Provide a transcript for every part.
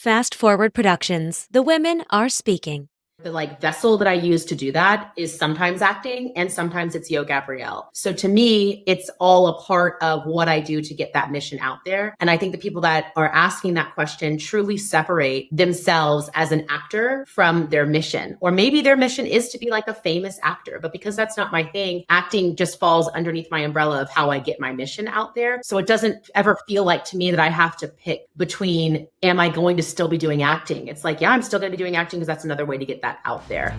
Fast Forward Productions. The women are speaking. The vessel that I use to do that is sometimes acting and sometimes it's Yo Gabrielle. So to me, it's all a part of what I do to get that mission out there. And I think the people that are asking that question truly separate themselves as an actor from their mission. Or maybe their mission is to be like a famous actor, but because that's not my thing, acting just falls underneath my umbrella of how I get my mission out there. So it doesn't ever feel like to me that I have to pick between, am I going to still be doing acting? It's like, yeah, I'm still going to be doing acting because that's another way to get that out there.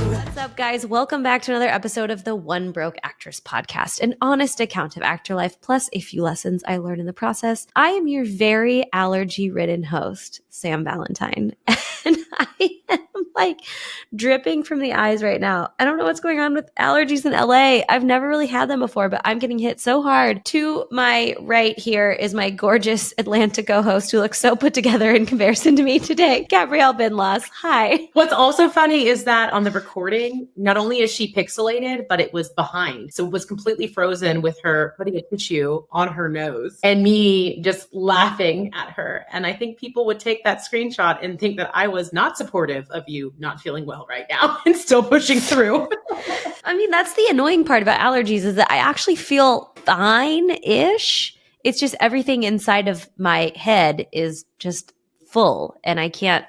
What's up, guys? Welcome back to another episode of the One Broke Actress podcast, an honest account of actor life, plus a few lessons I learned in the process. I am your very allergy-ridden host, Sam Valentine, and I am dripping from the eyes right now. I don't know what's going on with allergies in LA. I've never really had them before, but I'm getting hit so hard. To my right here is my gorgeous Atlanta co-host who looks so put together in comparison to me today, Gabrielle Byndloss. Hi. What's also funny is that on the recording, not only is she pixelated, but it was behind. So it was completely frozen with her putting a tissue on her nose and me just laughing at her. And I think people would take that screenshot and think that I was not supportive of you not feeling well right now and still pushing through. I mean, that's the annoying part about allergies is that I actually feel fine-ish. It's just everything inside of my head is just full and I can't.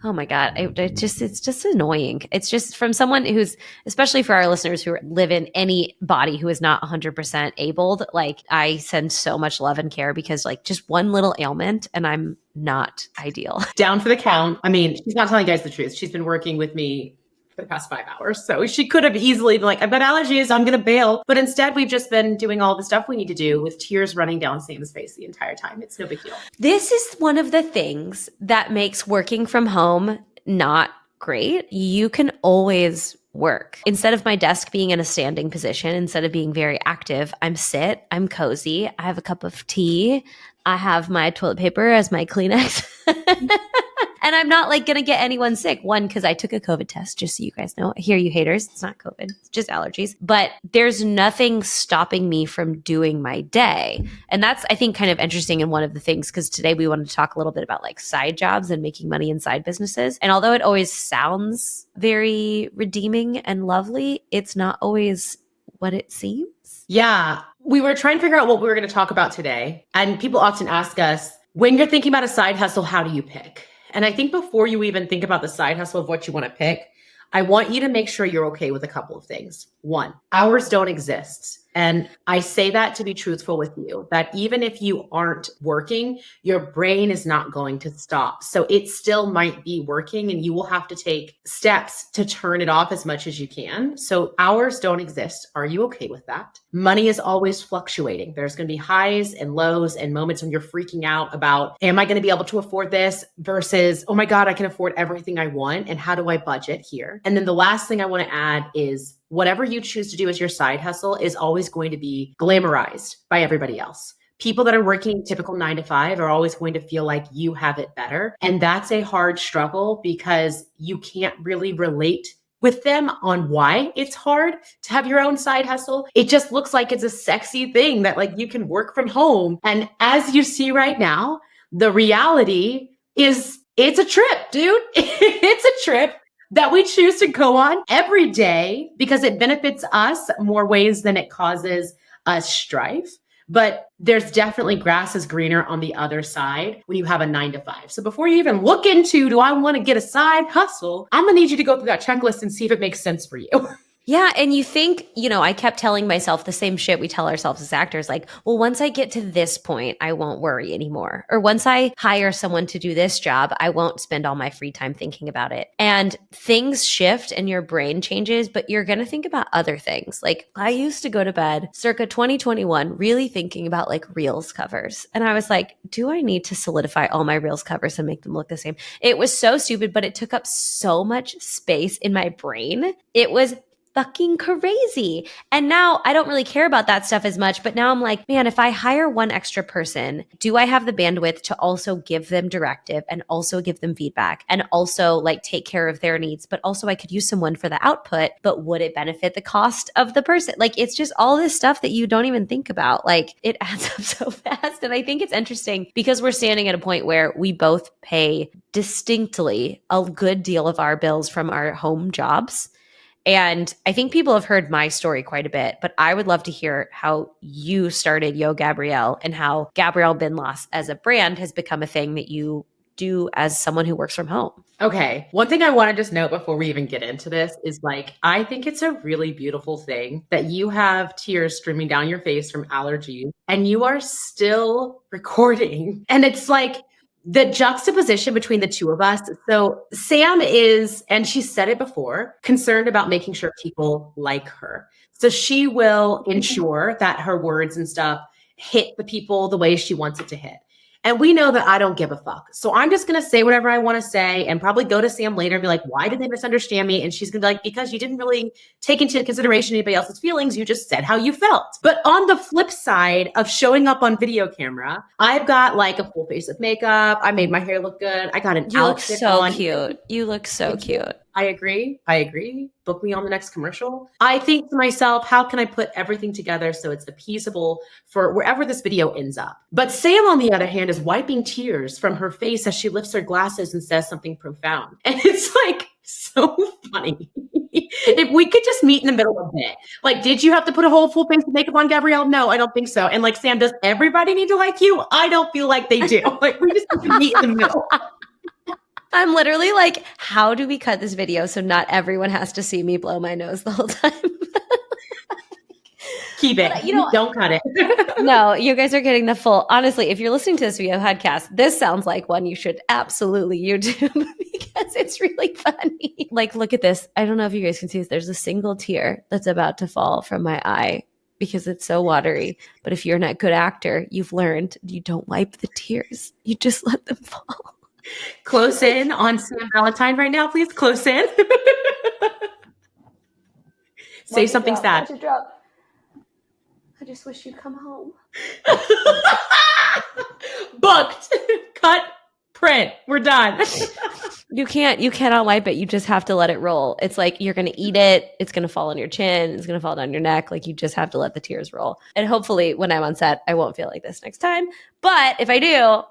Oh my God. It's just annoying. It's just from someone who's, especially for our listeners who live in any body who is not 100% abled, I send so much love and care because just one little ailment and I'm not ideal. Down for the count. I mean, she's not telling you guys the truth. She's been working with me for the past 5 hours. So she could have easily been like, I've got allergies, I'm going to bail. But instead, we've just been doing all the stuff we need to do with tears running down Sam's face the entire time. It's no big deal. This is one of the things that makes working from home not great. You can always work. Instead of my desk being in a standing position, instead of being very active, I'm cozy. I have a cup of tea. I have my toilet paper as my Kleenex. And I'm not going to get anyone sick. One, because I took a COVID test, just so you guys know. I hear you haters. It's not COVID. It's just allergies. But there's nothing stopping me from doing my day. And that's, I think, kind of interesting in one of the things, because today we wanted to talk a little bit about side jobs and making money in side businesses. And although it always sounds very redeeming and lovely, it's not always what it seems. Yeah. We were trying to figure out what we were going to talk about today. And people often ask us, when you're thinking about a side hustle, how do you pick? And I think before you even think about the side hustle of what you want to pick, I want you to make sure you're okay with a couple of things. One, hours don't exist. And I say that to be truthful with you, that even if you aren't working, your brain is not going to stop. So it still might be working and you will have to take steps to turn it off as much as you can. So hours don't exist. Are you okay with that? Money is always fluctuating. There's going to be highs and lows and moments when you're freaking out about, am I going to be able to afford this versus, oh my God, I can afford everything I want. And how do I budget here? And then the last thing I want to add is whatever you choose to do as your side hustle is always going to be glamorized by everybody else. People that are working typical 9 to 5 are always going to feel like you have it better. And that's a hard struggle because you can't really relate with them on why it's hard to have your own side hustle. It just looks like it's a sexy thing that you can work from home. And as you see right now, the reality is it's a trip, dude. It's a trip that we choose to go on every day because it benefits us more ways than it causes us strife. But there's definitely grass is greener on the other side when you have a 9 to 5. So before you even look into, do I want to get a side hustle? I'm going to need you to go through that checklist and see if it makes sense for you. Yeah. And you think, I kept telling myself the same shit we tell ourselves as actors, well, once I get to this point, I won't worry anymore. Or once I hire someone to do this job, I won't spend all my free time thinking about it. And things shift and your brain changes, but you're going to think about other things. I used to go to bed circa 2021, really thinking about Reels covers. And I was like, do I need to solidify all my Reels covers and make them look the same? It was so stupid, but it took up so much space in my brain. It was fucking crazy. And now I don't really care about that stuff as much, but now I'm like, man, if I hire one extra person, do I have the bandwidth to also give them directive and also give them feedback and also like take care of their needs? But also I could use someone for the output, but would it benefit the cost of the person? Like it's just all this stuff that you don't even think about. Like it adds up so fast. And I think it's interesting because we're standing at a point where we both pay distinctly a good deal of our bills from our home jobs. And I think people have heard my story quite a bit, but I would love to hear how you started Yo Gabrielle and how Gabrielle Byndloss as a brand has become a thing that you do as someone who works from home. Okay. One thing I want to just note before we even get into this is like, I think it's a really beautiful thing that you have tears streaming down your face from allergies and you are still recording. And it's like, the juxtaposition between the two of us. So Sam is, and she said it before, concerned about making sure people like her. So she will ensure that her words and stuff hit the people the way she wants it to hit. And we know that I don't give a fuck. So I'm just going to say whatever I want to say and probably go to Sam later and be like, why did they misunderstand me? And she's going to be like, because you didn't really take into consideration anybody else's feelings. You just said how you felt. But on the flip side of showing up on video camera, I've got like a full face of makeup. I made my hair look good. I got an outfit on. You look so cute. You look so cute. I agree. Book me on the next commercial. I think to myself, how can I put everything together so it's appeasable for wherever this video ends up? But Sam, on the other hand, is wiping tears from her face as she lifts her glasses and says something profound. And it's like so funny. If we could just meet in the middle a bit. Like, did you have to put a whole full face of makeup on, Gabrielle? No, I don't think so. And like, Sam, does everybody need to like you? I don't feel like they do. Like, we just have to meet in the middle. I'm literally like, how do we cut this video so not everyone has to see me blow my nose the whole time? Keep it. But, don't cut it. No, you guys are getting the full. Honestly, if you're listening to this video podcast, this sounds like one you should absolutely YouTube because it's really funny. Like, look at this. I don't know if you guys can see this. There's a single tear that's about to fall from my eye because it's so watery. But if you're not a good actor, you've learned you don't wipe the tears. You just let them fall. Close in on Sam Valentine right now, please. Close in. Say something sad. I just wish you'd come home. Booked. Cut. Print. We're done. You cannot wipe it. You just have to let it roll. It's like you're going to eat it. It's going to fall on your chin. It's going to fall down your neck. Like you just have to let the tears roll. And hopefully when I'm on set, I won't feel like this next time. But if I do,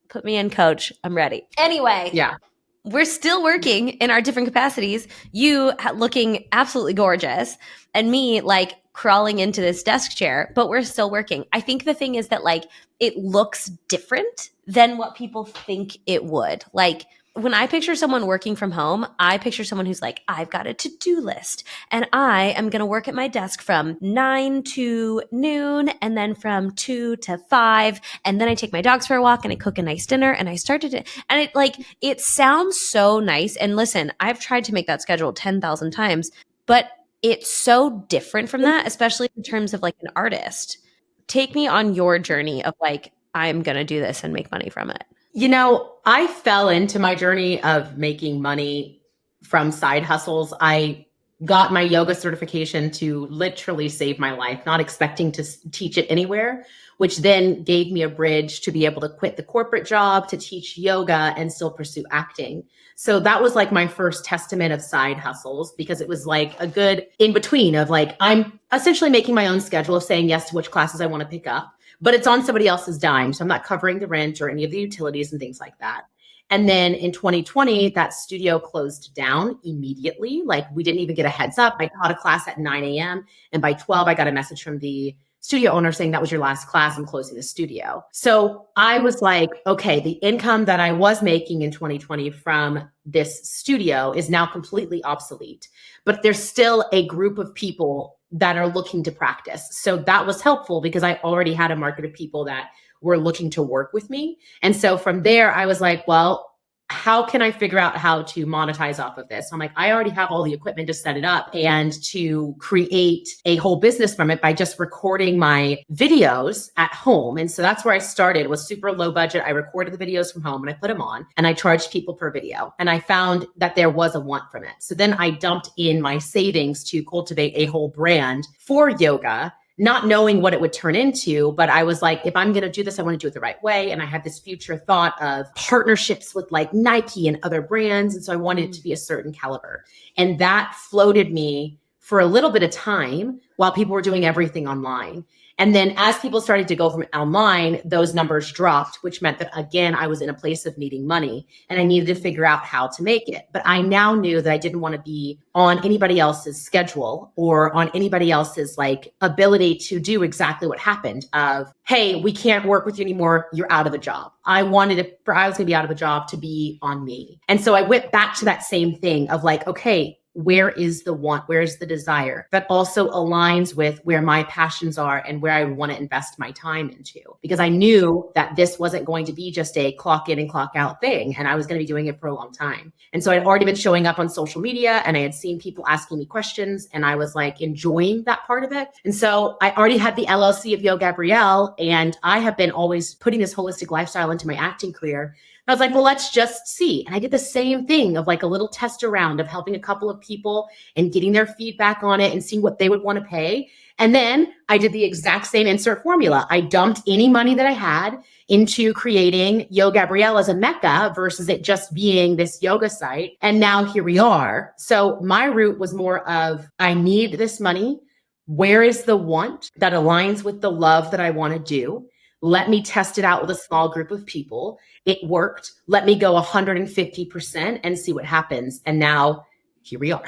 put me in, coach. I'm ready. Anyway. Yeah. We're still working in our different capacities. You looking absolutely gorgeous and me like crawling into this desk chair, but we're still working. I think the thing is that like it looks different than what people think it would. Like when I picture someone working from home, I picture someone who's like, I've got a to-do list and I am going to work at my desk from 9 to noon and then from 2 to 5. And then I take my dogs for a walk and I cook a nice dinner and I started it. And it like, it sounds so nice. And listen, I've tried to make that schedule 10,000 times, but it's so different from that, especially in terms of like an artist. Take me on your journey of like, I'm going to do this and make money from it. You know, I fell into my journey of making money from side hustles. I got my yoga certification to literally save my life, not expecting to teach it anywhere, which then gave me a bridge to be able to quit the corporate job, to teach yoga and still pursue acting. So that was like my first testament of side hustles because it was like a good in between of like, I'm essentially making my own schedule of saying yes to which classes I want to pick up. But it's on somebody else's dime. So I'm not covering the rent or any of the utilities and things like that. And then in 2020, that studio closed down immediately. Like we didn't even get a heads up. I taught a class at 9 a.m. And by 12, I got a message from the studio owner saying that was your last class. I'm closing the studio. So I was like, okay, the income that I was making in 2020 from this studio is now completely obsolete. But there's still a group of people that are looking to practice. So that was helpful because I already had a market of people that were looking to work with me. And so from there, I was like, well, how can I figure out how to monetize off of this? So I'm like, I already have all the equipment to set it up and to create a whole business from it by just recording my videos at home. And so that's where I started. It was super low budget. I recorded the videos from home and I put them on and I charged people per video. And I found that there was a want from it. So then I dumped in my savings to cultivate a whole brand for yoga, not knowing what it would turn into. But I was like, if I'm going to do this, I want to do it the right way. And I had this future thought of partnerships with like Nike and other brands. And so I wanted it to be a certain caliber. And that floated me for a little bit of time while people were doing everything online. And then as people started to go from online, those numbers dropped, which meant that, again, I was in a place of needing money and I needed to figure out how to make it. But I now knew that I didn't want to be on anybody else's schedule or on anybody else's like ability to do exactly what happened of, hey, we can't work with you anymore. You're out of a job. I wanted it for, I was going to be out of a job to be on me. And so I went back to that same thing of like, okay, where is the want? Where is the desire that also aligns with where my passions are and where I want to invest my time into? Because I knew that this wasn't going to be just a clock in and clock out thing. And I was going to be doing it for a long time. And so I'd already been showing up on social media and I had seen people asking me questions and I was like enjoying that part of it. And so I already had the LLC of Yo Gabrielle and I have been always putting this holistic lifestyle into my acting career. I was like, well, let's just see. And I did the same thing of like a little test around of helping a couple of people and getting their feedback on it and seeing what they would want to pay. And then I did the exact same insert formula. I dumped any money that I had into creating Yo Gabrielle as a mecca versus it just being this yoga site. And now here we are. So my route was more of, I need this money. Where is the want that aligns with the love that I want to do? Let me test it out with a small group of people. It worked. Let me go 150% and see what happens. And now here we are.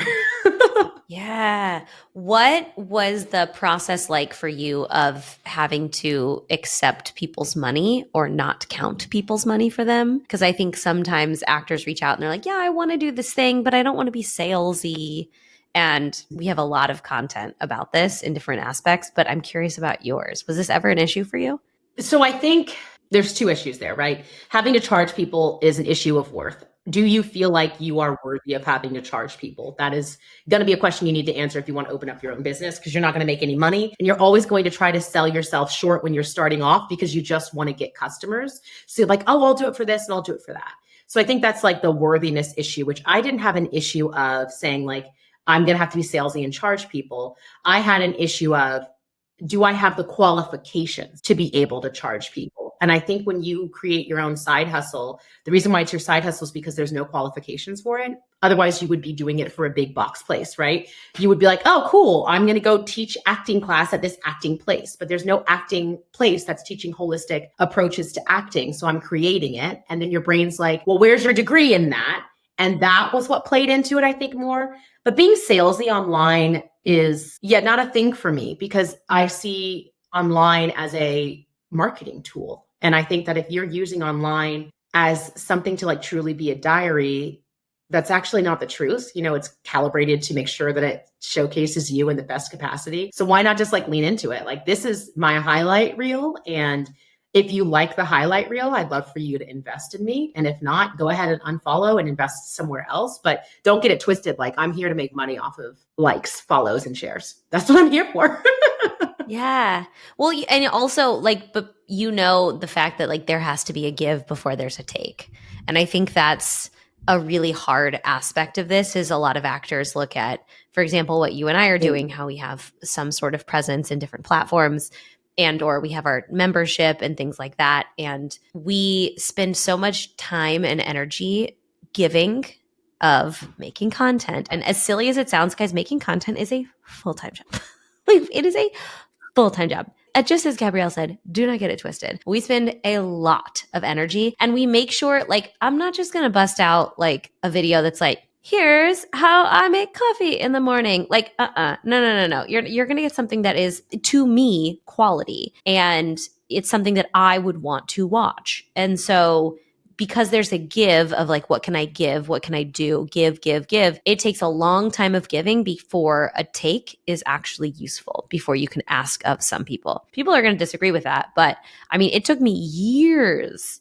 Yeah. What was the process like for you of having to accept people's money or not count people's money for them? Because I think sometimes actors reach out and they're like, yeah, I want to do this thing, but I don't want to be salesy. And we have a lot of content about this in different aspects, but I'm curious about yours. Was this ever an issue for you? So I think there's two issues there, right? Having to charge people is an issue of worth. Do you feel like you are worthy of having to charge people? That is going to be a question you need to answer if you want to open up your own business because you're not going to make any money. And you're always going to try to sell yourself short when you're starting off because you just want to get customers. So you're like, oh, I'll do it for this and I'll do it for that. So I think that's like the worthiness issue, which I didn't have an issue of saying like, I'm going to have to be salesy and charge people. I had an issue of, do I have the qualifications to be able to charge people? And I think when you create your own side hustle, the reason why it's your side hustle is because there's no qualifications for it. Otherwise, you would be doing it for a big box place, right? You would be like, oh, cool. I'm going to go teach acting class at this acting place, but there's no acting place that's teaching holistic approaches to acting. So I'm creating it. And then your brain's like, well, where's your degree in that? And that was what played into it, I think, more. But being salesy online is, not a thing for me because I see online as a marketing tool. And I think that if you're using online as something to like truly be a diary, that's actually not the truth. It's calibrated to make sure that it showcases you in the best capacity. So why not just like lean into it? Like, this is my highlight reel. And if you like the highlight reel, I'd love for you to invest in me. And if not, go ahead and unfollow and invest somewhere else. But don't get it twisted. Like, I'm here to make money off of likes, follows, and shares. That's what I'm here for. Yeah. Well, and also like, but the fact that like there has to be a give before there's a take. And I think that's a really hard aspect of this is a lot of actors look at, for example, what you and I are doing, how we have some sort of presence in different platforms and or we have our membership and things like that. And we spend so much time and energy giving of making content. And as silly as it sounds, guys, making content is a full-time job. It is a full-time job. Just as Gabrielle said, do not get it twisted. We spend a lot of energy and we make sure, like, I'm not just going to bust out like a video that's like, here's how I make coffee in the morning. Like, no. You're going to get something that is, to me, quality. And it's something that I would want to watch. And so because there's a give of like, what can I give? What can I do? Give, give, give. It takes a long time of giving before a take is actually useful, before you can ask of some people. People are going to disagree with that. But I mean, it took me years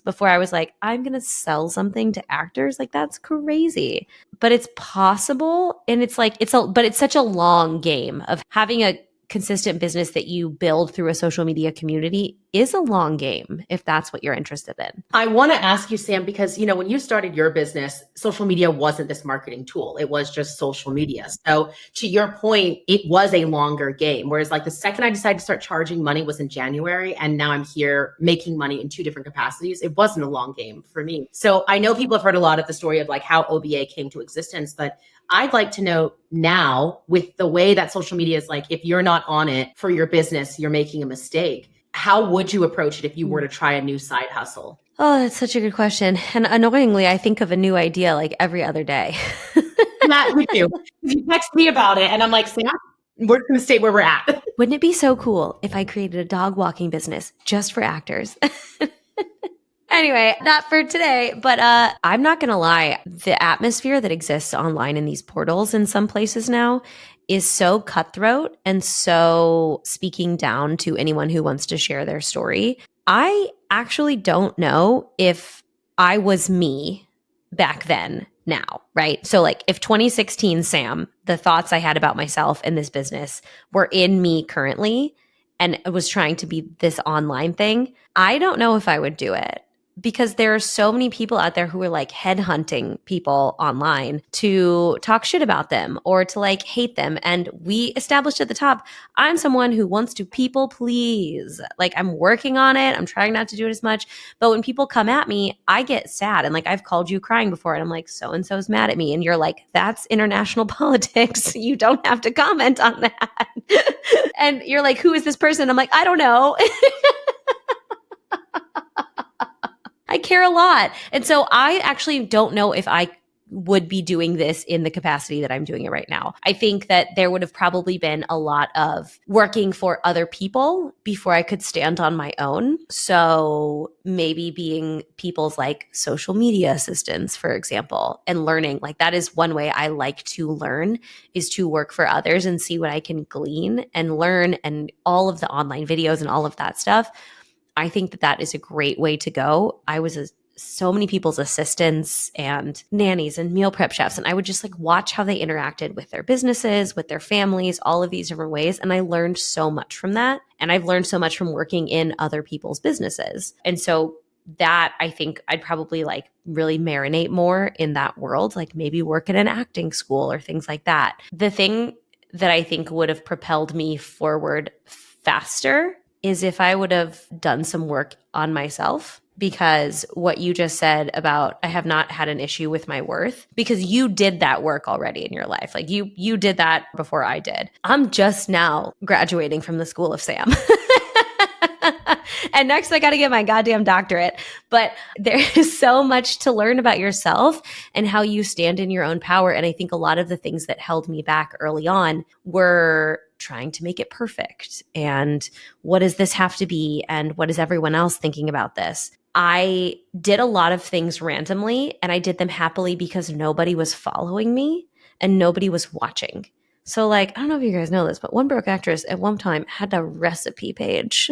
before I was like, I'm going to sell something to actors. Like, that's crazy. But it's possible. And it's like, but it's such a long game of having a consistent business that you build through a social media community is a long game if that's what you're interested in. I want to ask you, Sam, because, when you started your business, social media wasn't this marketing tool. It was just social media. So to your point, it was a longer game. Whereas like the second I decided to start charging money was in January, and now I'm here making money in two different capacities. It wasn't a long game for me. So I know people have heard a lot of the story of like how OBA came to existence, but I'd like to know now, with the way that social media is, like, if you're not on it for your business, you're making a mistake. How would you approach it if you were to try a new side hustle? Oh, that's such a good question. And annoyingly, I think of a new idea like every other day. That me too. You text me about it and I'm like, Sam, we're going to stay where we're at. Wouldn't it be so cool if I created a dog walking business just for actors? Anyway, not for today, but I'm not going to lie. The atmosphere that exists online in these portals in some places now is so cutthroat and so speaking down to anyone who wants to share their story. I actually don't know if I was me back then now, right? So like if 2016 Sam, the thoughts I had about myself and this business were in me currently and was trying to be this online thing, I don't know if I would do it. Because there are so many people out there who are like headhunting people online to talk shit about them or to like hate them. And we established at the top, I'm someone who wants to people please. Like I'm working on it. I'm trying not to do it as much. But when people come at me, I get sad. And like I've called you crying before and I'm like, so-and-so's mad at me. And you're like, that's international politics. You don't have to comment on that. And you're like, who is this person? I'm like, I don't know. I care a lot. And so I actually don't know if I would be doing this in the capacity that I'm doing it right now. I think that there would have probably been a lot of working for other people before I could stand on my own. So maybe being people's like social media assistants, for example, and learning. Like that is one way I like to learn, is to work for others and see what I can glean and learn, and all of the online videos and all of that stuff. I think that that is a great way to go. I was so many people's assistants and nannies and meal prep chefs, and I would just like watch how they interacted with their businesses, with their families, all of these different ways. And I learned so much from that. And I've learned so much from working in other people's businesses. And so that I think I'd probably like really marinate more in that world, like maybe work at an acting school or things like that. The thing that I think would have propelled me forward faster is if I would have done some work on myself, because what you just said about I have not had an issue with my worth, because you did that work already in your life. Like you did that before I did. I'm just now graduating from the School of Sam. And next I got to get my goddamn doctorate. But there is so much to learn about yourself and how you stand in your own power. And I think a lot of the things that held me back early on were trying to make it perfect. And what does this have to be? And what is everyone else thinking about this? I did a lot of things randomly, and I did them happily because nobody was following me and nobody was watching. So like, I don't know if you guys know this, but One Broke Actress at one time had a recipe page.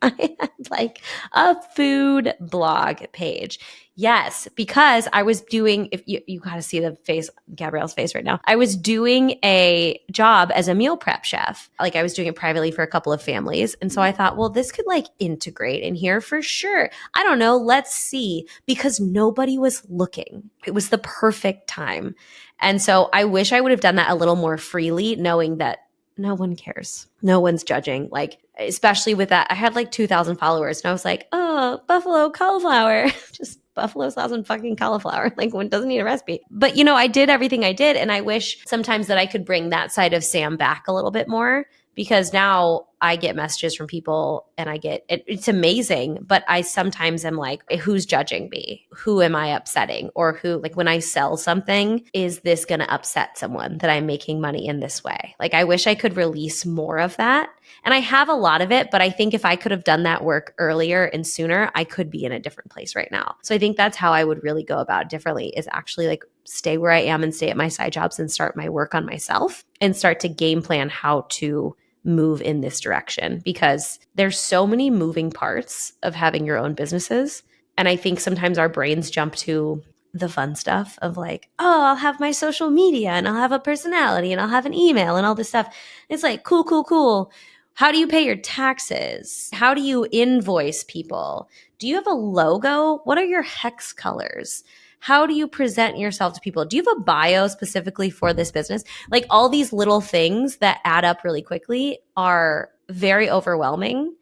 I had like a food blog page. Yes, because I was doing, if you got to see the face, Gabrielle's face right now. I was doing a job as a meal prep chef. Like I was doing it privately for a couple of families. And so I thought, well, this could like integrate in here for sure. I don't know. Let's see, because nobody was looking. It was the perfect time. And so I wish I would have done that a little more freely, knowing that no one cares. No one's judging. Like, especially with that, I had like 2,000 followers and I was like, oh, buffalo cauliflower, just buffalo sauce and fucking cauliflower. Like one doesn't need a recipe. But I did everything I did. And I wish sometimes that I could bring that side of Sam back a little bit more, because now I get messages from people and it's amazing, but I sometimes am like, who's judging me? Who am I upsetting? Or who, like when I sell something, is this going to upset someone that I'm making money in this way? Like I wish I could release more of that. And I have a lot of it, but I think if I could have done that work earlier and sooner, I could be in a different place right now. So I think that's how I would really go about it differently, is actually like stay where I am and stay at my side jobs and start my work on myself and start to game plan how to move in this direction, because there's so many moving parts of having your own businesses. And I think sometimes our brains jump to the fun stuff of like, oh, I'll have my social media and I'll have a personality and I'll have an email and all this stuff. It's like, cool, cool, cool. How do you pay your taxes? How do you invoice people? Do you have a logo? What are your hex colors? How do you present yourself to people? Do you have a bio specifically for this business? Like all these little things that add up really quickly are very overwhelming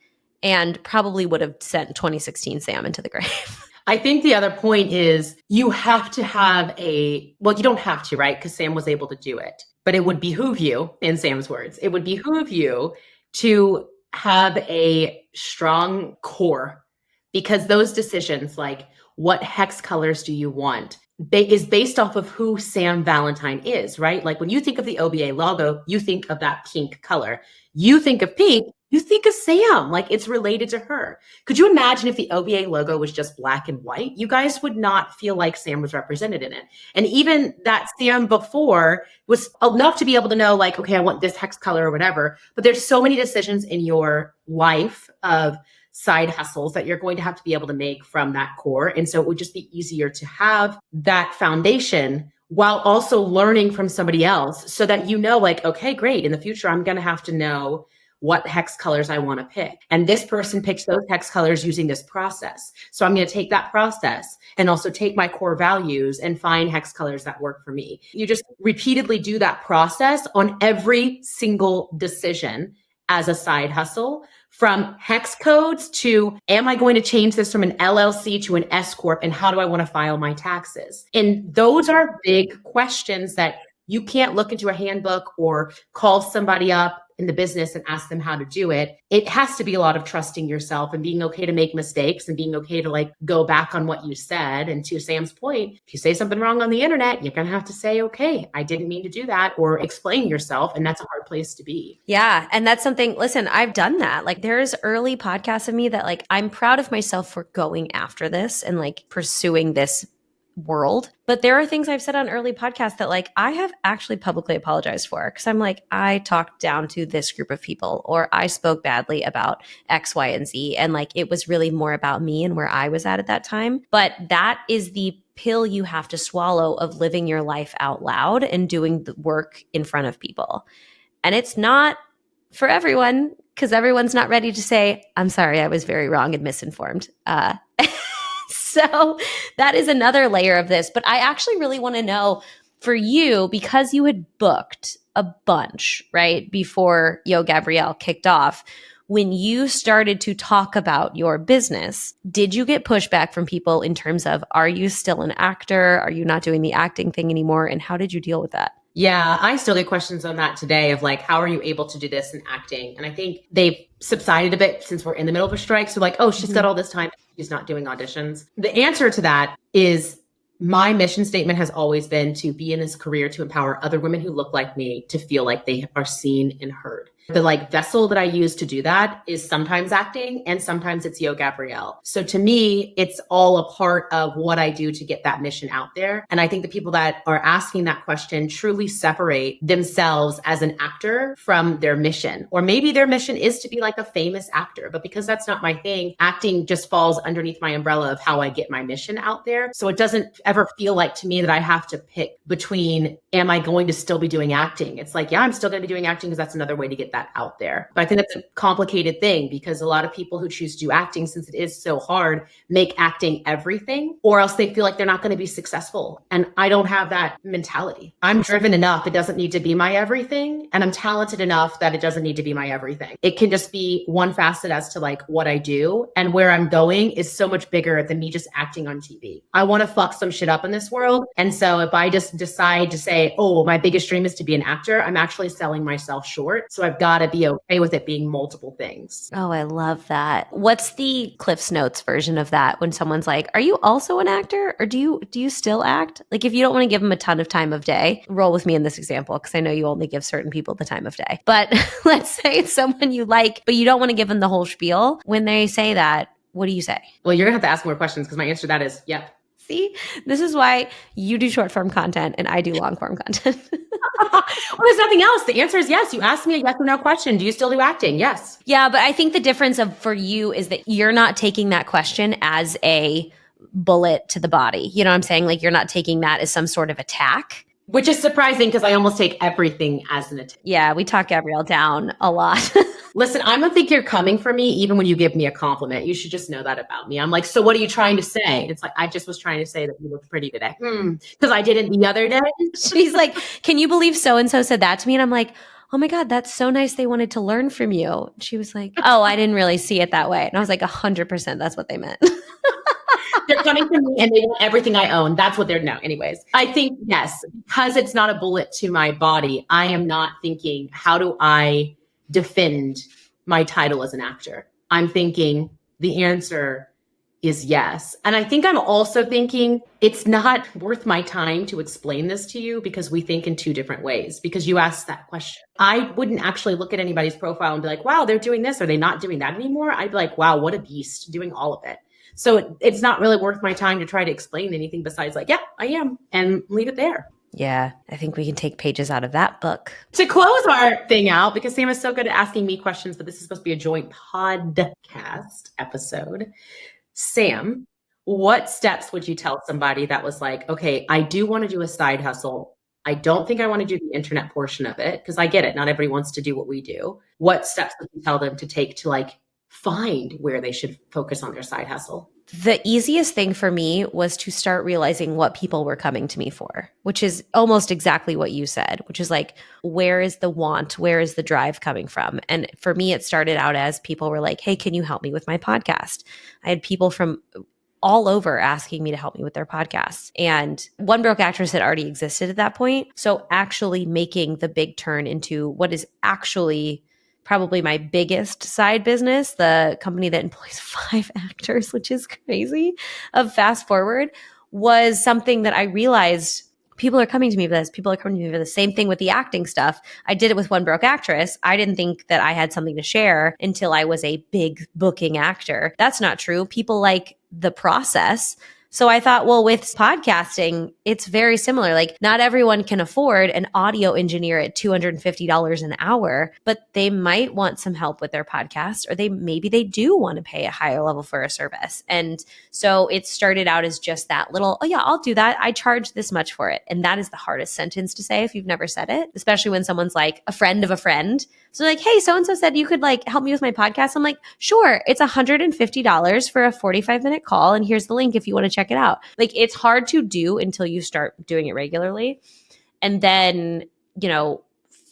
and probably would have sent 2016 Sam into the grave. I think the other point is you have to have you don't have to, right? Because Sam was able to do it. But it would behoove you, in Sam's words, it would behoove you to have a strong core, because those decisions, like what hex colors do you want, is based off of who Sam Valentine is, right? Like when you think of the OBA logo, you think of that pink color. You think of pink, you think of Sam, like it's related to her. Could you imagine if the OBA logo was just black and white? You guys would not feel like Sam was represented in it. And even that Sam before was enough to be able to know like, okay, I want this hex color or whatever. But there's so many decisions in your life of side hustles that you're going to have to be able to make from that core. And so it would just be easier to have that foundation while also learning from somebody else, so that you know, like, okay, great. In the future, I'm going to have to know what hex colors I want to pick. And this person picks those hex colors using this process. So I'm going to take that process and also take my core values and find hex colors that work for me. You just repeatedly do that process on every single decision as a side hustle, from hex codes to, am I going to change this from an LLC to an S Corp? And how do I want to file my taxes? And those are big questions that you can't look into a handbook or call somebody up in the business and ask them how to do it. It has to be a lot of trusting yourself and being okay to make mistakes and being okay to like go back on what you said. And to Sam's point, if you say something wrong on the internet, you're going to have to say, okay, I didn't mean to do that, or explain yourself. And that's a hard place to be. Yeah. And that's something, listen, I've done that. Like there's early podcasts of me that like, I'm proud of myself for going after this and like pursuing this world. But there are things I've said on early podcasts that like I have actually publicly apologized for, because I'm like, I talked down to this group of people, or I spoke badly about X, Y, and Z. And like it was really more about me and where I was at that time. But that is the pill you have to swallow of living your life out loud and doing the work in front of people. And it's not for everyone, because everyone's not ready to say, I'm sorry, I was very wrong and misinformed. So that is another layer of this. But I actually really want to know for you, because you had booked a bunch, right, before Yo Gabrielle kicked off, when you started to talk about your business, did you get pushback from people in terms of, are you still an actor? Are you not doing the acting thing anymore? And how did you deal with that? Yeah, I still get questions on that today of like, how are you able to do this in acting? And I think they've subsided a bit since we're in the middle of a strike. So like, oh, she's got all this time, she's not doing auditions. The answer to that is, my mission statement has always been to be in this career to empower other women who look like me to feel like they are seen and heard. The like vessel that I use to do that is sometimes acting and sometimes it's Yo Gabrielle. So to me, it's all a part of what I do to get that mission out there. And I think the people that are asking that question truly separate themselves as an actor from their mission. Or maybe their mission is to be like a famous actor, but because that's not my thing, acting just falls underneath my umbrella of how I get my mission out there. So it doesn't ever feel like to me that I have to pick between, am I going to still be doing acting? It's like, yeah, I'm still going to be doing acting because that's another way to get that out there. But I think that's a complicated thing, because a lot of people who choose to do acting, since it is so hard, make acting everything, or else they feel like they're not going to be successful. And I don't have that mentality. I'm driven enough. It doesn't need to be my everything. And I'm talented enough that it doesn't need to be my everything. It can just be one facet as to like what I do, and where I'm going is so much bigger than me just acting on TV. I want to fuck some shit up in this world. And so if I just decide to say, oh, my biggest dream is to be an actor, I'm actually selling myself short. So I've got gotta be okay with it being multiple things. Oh, I love that. What's the Cliff's Notes version of that when someone's like, "Are you also an actor or do you still act?" Like if you don't want to give them a ton of time of day, roll with me in this example because I know you only give certain people the time of day. But let's say it's someone you like, but you don't want to give them the whole spiel. When they say that, what do you say? Well, you're gonna have to ask more questions because my answer to that is yep. See, this is why you do short form content and I do long form content. Well, there's nothing else. The answer is yes. You asked me a yes or no question. Do you still do acting? Yes. Yeah, but I think the difference for you is that you're not taking that question as a bullet to the body. You know what I'm saying? Like you're not taking that as some sort of attack. Which is surprising because I almost take everything as an attack. Yeah, we talk Gabrielle down a lot. Listen, I don't think you're coming for me even when you give me a compliment. You should just know that about me. I'm like, so what are you trying to say? It's like, I just was trying to say that you look pretty today. Because I did it the other day. She's like, can you believe so-and-so said that to me? And I'm like, oh my God, that's so nice. They wanted to learn from you. She was like, oh, I didn't really see it that way. And I was like, 100% that's what they meant. They're coming to me and they want everything I own. That's what they're, no. Anyways, I think, yes, because it's not a bullet to my body, I am not thinking, how do I defend my title as an actor? I'm thinking the answer is yes. And I think I'm also thinking it's not worth my time to explain this to you because we think in two different ways, because you asked that question. I wouldn't actually look at anybody's profile and be like, wow, they're doing this. Are they not doing that anymore? I'd be like, wow, what a beast doing all of it. So it's not really worth my time to try to explain anything besides like, yeah, I am, and leave it there. Yeah, I think we can take pages out of that book. To close our thing out, because Sam is so good at asking me questions, but this is supposed to be a joint podcast episode. Sam, what steps would you tell somebody that was like, okay, I do want to do a side hustle. I don't think I want to do the internet portion of it because I get it. Not everybody wants to do what we do. What steps would you tell them to take to like find where they should focus on their side hustle? The easiest thing for me was to start realizing what people were coming to me for, which is almost exactly what you said, which is like, where is the want? Where is the drive coming from? And for me, it started out as people were like, hey, can you help me with my podcast? I had people from all over asking me to help me with their podcasts. And One Broke Actress had already existed at that point. So actually making the big turn into what is actually probably my biggest side business, the company that employs 5 actors, which is crazy, of Fast Forward, was something that I realized people are coming to me for this. People are coming to me for the same thing with the acting stuff. I did it with One Broke Actress. I didn't think that I had something to share until I was a big booking actor. That's not true. People like the process. So I thought, well, with podcasting, it's very similar. Like not everyone can afford an audio engineer at $250 an hour, but they might want some help with their podcast, or maybe they do want to pay a higher level for a service. And so it started out as just that little, oh yeah, I'll do that. I charge this much for it. And that is the hardest sentence to say if you've never said it, especially when someone's like a friend of a friend. So like, hey, so-and-so said you could like help me with my podcast. I'm like, sure, it's $150 for a 45-minute call. And here's the link if you want to check it out. Like it's hard to do until you start doing it regularly. And then,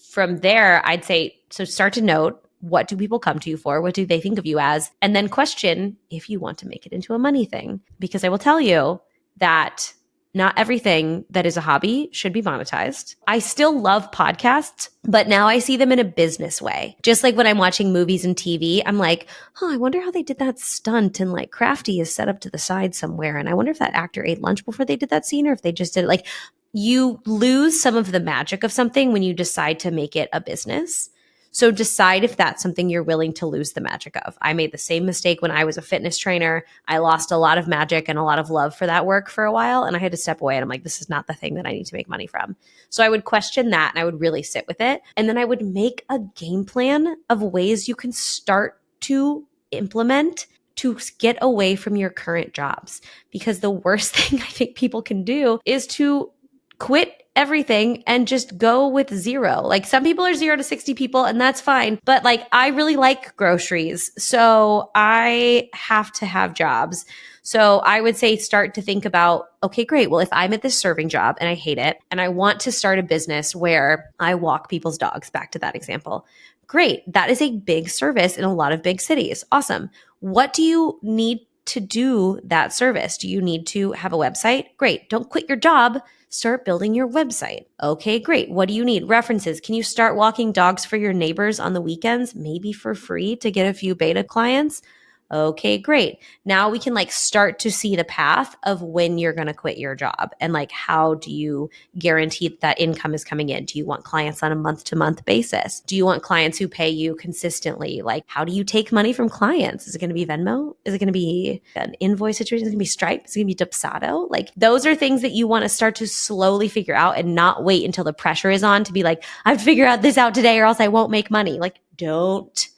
from there, I'd say, so start to note, what do people come to you for? What do they think of you as? And then question if you want to make it into a money thing. Because I will tell you that not everything that is a hobby should be monetized. I still love podcasts, but now I see them in a business way. Just like when I'm watching movies and TV, I'm like, I wonder how they did that stunt, and like Crafty is set up to the side somewhere. And I wonder if that actor ate lunch before they did that scene, or if they just did it. Like you lose some of the magic of something when you decide to make it a business. So decide if that's something you're willing to lose the magic of. I made the same mistake when I was a fitness trainer. I lost a lot of magic and a lot of love for that work for a while, and I had to step away. And I'm like, this is not the thing that I need to make money from. So I would question that, and I would really sit with it. And then I would make a game plan of ways you can start to implement to get away from your current jobs. Because the worst thing I think people can do is to quit everything and just go with zero. Like some people are 0 to 60 people and that's fine. But like, I really like groceries. So I have to have jobs. So I would say start to think about, okay, great. Well, if I'm at this serving job and I hate it and I want to start a business where I walk people's dogs, back to that example. Great. That is a big service in a lot of big cities. Awesome. What do you need to do that service? Do you need to have a website? Great. Don't quit your job. Start building your website. Okay, great. What do you need? References. Can you start walking dogs for your neighbors on the weekends, maybe for free to get a few beta clients? Okay, great. Now we can like start to see the path of when you're going to quit your job and like how do you guarantee that income is coming in? Do you want clients on a month to month basis? Do you want clients who pay you consistently? Like how do you take money from clients? Is it going to be Venmo? Is it going to be an invoice situation? Is it going to be Stripe? Is it going to be Dubsado? Like those are things that you want to start to slowly figure out and not wait until the pressure is on to be like, I have to figure out this out today or else I won't make money. Like don't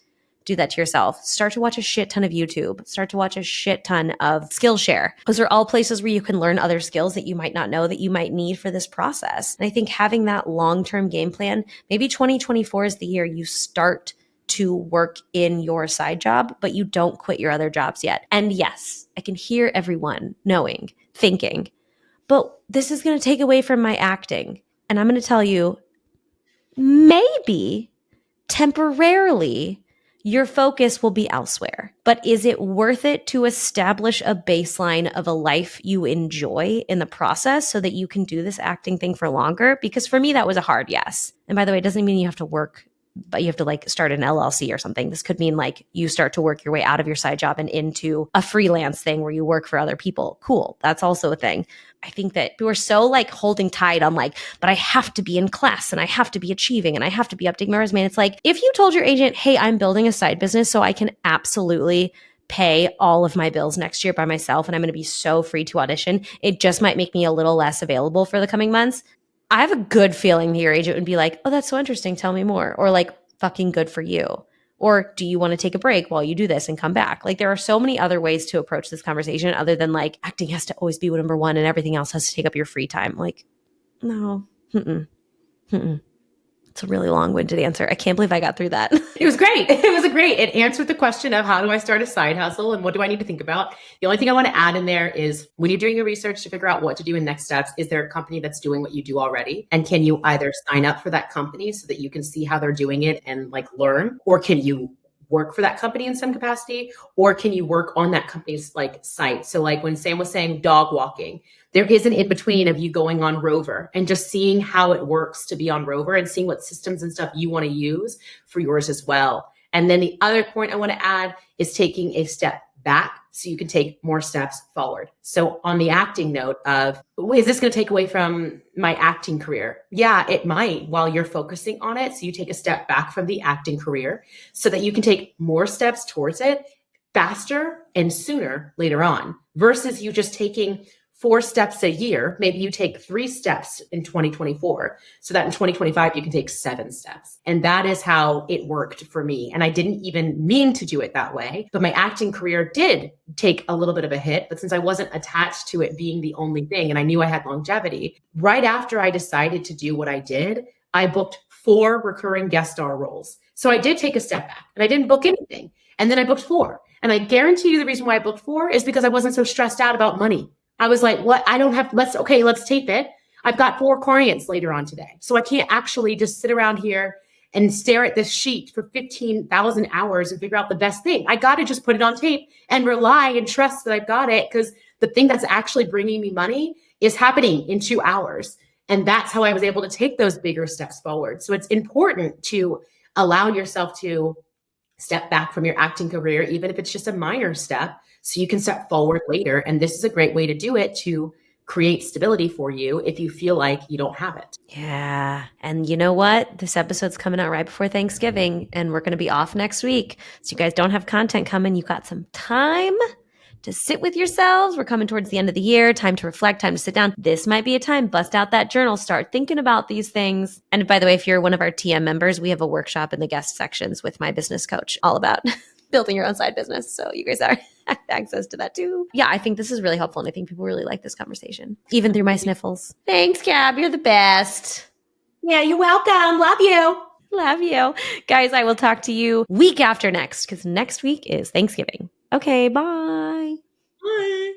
do that to yourself. Start to watch a shit ton of YouTube. Start to watch a shit ton of Skillshare. Those are all places where you can learn other skills that you might not know that you might need for this process. And I think having that long-term game plan, maybe 2024 is the year you start to work in your side job, but you don't quit your other jobs yet. And yes, I can hear everyone knowing, thinking, but this is going to take away from my acting. And I'm going to tell you, maybe temporarily, your focus will be elsewhere. But is it worth it to establish a baseline of a life you enjoy in the process so that you can do this acting thing for longer? Because for me, that was a hard yes. And by the way, it doesn't mean you have to work, but you have to like start an LLC or something. This could mean like you start to work your way out of your side job and into a freelance thing where you work for other people. Cool. That's also a thing. I think that we're so like holding tight on like, but I have to be in class and I have to be achieving and I have to be updating my resume. And it's like, if you told your agent, hey, I'm building a side business so I can absolutely pay all of my bills next year by myself and I'm going to be so free to audition, it just might make me a little less available for the coming months. I have a good feeling that your agent would be like, oh, that's so interesting. Tell me more. Or like, fucking good for you. Or do you want to take a break while you do this and come back? Like there are so many other ways to approach this conversation other than like acting has to always be number one and everything else has to take up your free time. Like, no. It's a really long-winded answer. I can't believe I got through that. It was great. It answered the question of how do I start a side hustle and what do I need to think about? The only thing I want to add in there is when you're doing your research to figure out what to do in next steps, is there a company that's doing what you do already? And can you either sign up for that company so that you can see how they're doing it and like learn, or can you work for that company in some capacity, or can you work on that company's like site? So like when Sam was saying dog walking, there is an in-between of you going on Rover and just seeing how it works to be on Rover and seeing what systems and stuff you want to use for yours as well. And then the other point I want to add is taking a step back so you can take more steps forward. So on the acting note of, is this going to take away from my acting career? Yeah, it might while you're focusing on it. So you take a step back from the acting career so that you can take more steps towards it faster and sooner later on versus you just taking 4 steps a year. Maybe you take 3 steps in 2024 so that in 2025, you can take 7 steps. And that is how it worked for me. And I didn't even mean to do it that way, but my acting career did take a little bit of a hit. But since I wasn't attached to it being the only thing, and I knew I had longevity, right after I decided to do what I did, I booked 4 recurring guest star roles. So I did take a step back and I didn't book anything. And then I booked 4. And I guarantee you the reason why I booked 4 is because I wasn't so stressed out about money. I was like, what? I don't have, let's tape it. I've got 4 clients later on today. So I can't actually just sit around here and stare at this sheet for 15,000 hours and figure out the best thing. I got to just put it on tape and rely and trust that I've got it because the thing that's actually bringing me money is happening in 2 hours. And that's how I was able to take those bigger steps forward. So it's important to allow yourself to step back from your acting career, even if it's just a minor step, so you can step forward later. And this is a great way to do it to create stability for you if you feel like you don't have it. Yeah. And you know what? This episode's coming out right before Thanksgiving and we're going to be off next week. So you guys don't have content coming. You got some time to sit with yourselves. We're coming towards the end of the year, time to reflect, time to sit down. This might be a time, bust out that journal, start thinking about these things. And by the way, if you're one of our TM members, we have a workshop in the guest sections with my business coach all about building your own side business. So you guys are access to that too. Yeah, I think this is really helpful. And I think people really like this conversation, even through my sniffles. Thanks, Gab. You're the best. Yeah, you're welcome. Love you. Love you. Guys, I will talk to you week after next because next week is Thanksgiving. Okay, bye. Bye.